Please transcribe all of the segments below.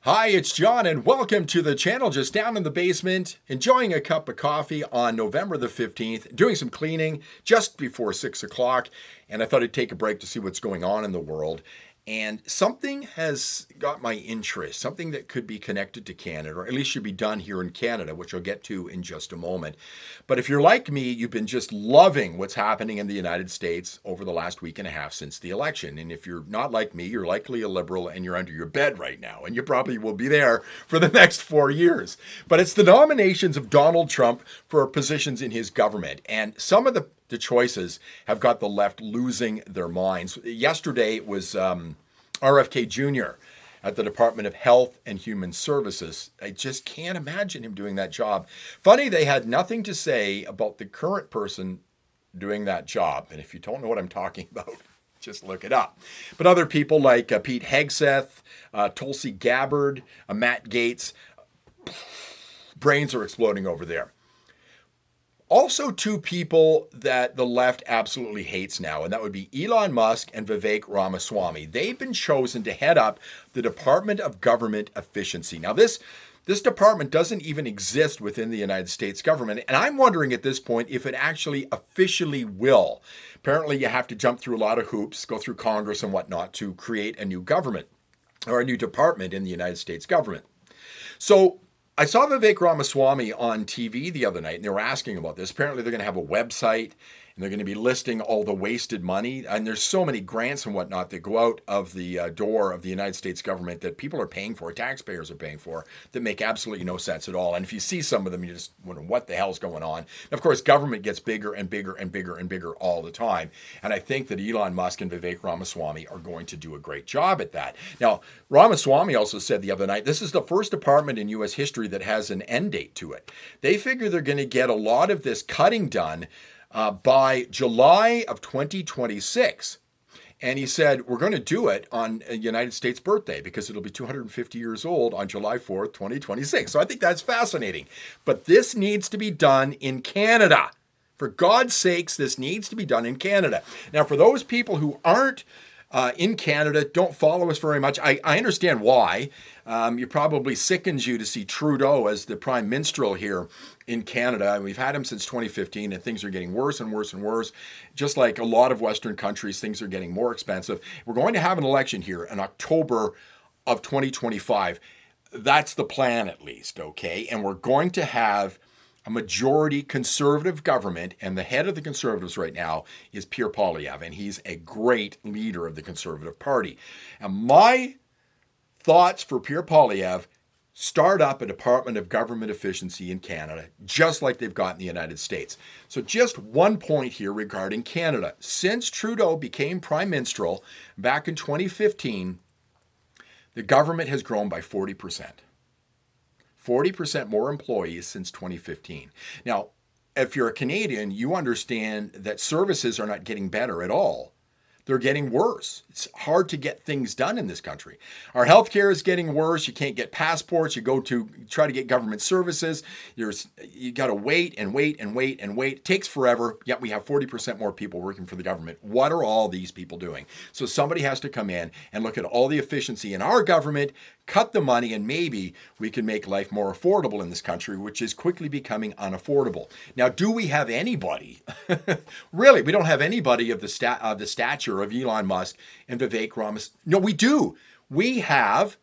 Hi, it's John, and welcome to the channel just down in the basement, enjoying a cup of coffee on November the 15th, doing some cleaning just before 6 o'clock, and I thought I'd take a break to see what's going on in the world. And something has got my interest, something that could be connected to Canada, or at least should be done here in Canada, which I'll get to in just a moment. But if you're like me, you've been just loving what's happening in the United States over the last week and a half since the election. And if you're not like me, you're likely a liberal and you're under your bed right now. And you probably will be there for the next 4 years. But it's the nominations of Donald Trump for positions in his government. And some of the choices have got the left losing their minds. Yesterday it was RFK Jr. at the Department of Health and Human Services. I just can't imagine him doing that job. Funny, they had nothing to say about the current person doing that job. And if you don't know what I'm talking about, just look it up. But other people like Pete Hegseth, Tulsi Gabbard, Matt Gaetz, brains are exploding over there. Also, two people that the left absolutely hates now, and that would be Elon Musk and Vivek Ramaswamy. They've been chosen to head up the Department of Government Efficiency. Now, this department doesn't even exist within the United States government, and I'm wondering at this point if it actually officially will. Apparently, you have to jump through a lot of hoops, go through Congress and whatnot to create a new government or a new department in the United States government. So, I saw Vivek Ramaswamy on TV the other night, and they were asking about this. Apparently, they're going to have a website, and they're going to be listing all the wasted money. And there's so many grants and whatnot that go out of the door of the United States government that people are paying for, taxpayers are paying for, that make absolutely no sense at all. And if you see some of them, you just wonder what the hell's going on. And of course, government gets bigger and bigger and bigger and bigger all the time. And I think that Elon Musk and Vivek Ramaswamy are going to do a great job at that. Now, Ramaswamy also said the other night, this is the first department in U.S. history that has an end date to it. They figure they're going to get a lot of this cutting done by July of 2026. And he said, we're going to do it on a United States birthday because it'll be 250 years old on July 4th, 2026. So I think that's fascinating. But this needs to be done in Canada. For God's sakes, this needs to be done in Canada. Now, for those people who aren't in Canada, don't follow us very much. I understand why. It probably sickens you to see Trudeau as the prime minstrel here in Canada. We've had him since 2015, and things are getting worse and worse and worse. Just like a lot of Western countries, things are getting more expensive. We're going to have an election here in October of 2025. That's the plan, at least, okay? And we're going to have a majority conservative government, and the head of the Conservatives right now is Pierre Poilievre, and he's a great leader of the Conservative Party. And my thoughts for Pierre Poilievre: start up a Department of Government Efficiency in Canada, just like they've got in the United States. So just one point here regarding Canada. Since Trudeau became prime minstrel back in 2015, the government has grown by 40%. 40% more employees since 2015. Now, if you're a Canadian, you understand that services are not getting better at all. They're getting worse. It's hard to get things done in this country. Our healthcare is getting worse. You can't get passports. You go to try to get government services. You got to wait and wait and wait and wait. It takes forever, yet we have 40% more people working for the government. What are all these people doing? So somebody has to come in and look at all the efficiency in our government, cut the money, and maybe we can make life more affordable in this country, which is quickly becoming unaffordable. Now, do we have anybody? Really, we don't have anybody of the stature of Elon Musk and Vivek Ramaswamy. No, we do. We have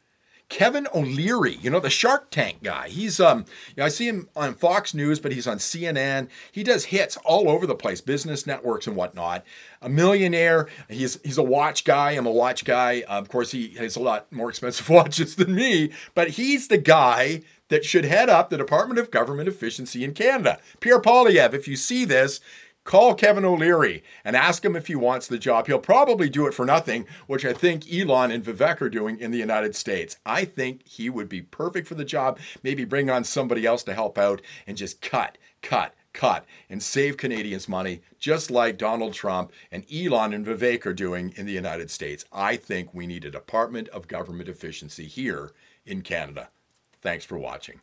Kevin O'Leary, the Shark Tank guy. He's I see him on Fox News, but he's on CNN. He does hits all over the place, business networks and whatnot. A millionaire. He's a watch guy. I'm a watch guy. Of course, he has a lot more expensive watches than me, but he's the guy that should head up the Department of Government Efficiency in Canada. Pierre Poilievre, if you see this, call Kevin O'Leary and ask him if he wants the job. He'll probably do it for nothing, which I think Elon and Vivek are doing in the United States. I think he would be perfect for the job. Maybe bring on somebody else to help out and just cut, and save Canadians money, just like Donald Trump and Elon and Vivek are doing in the United States. I think we need a Department of Government Efficiency here in Canada. Thanks for watching.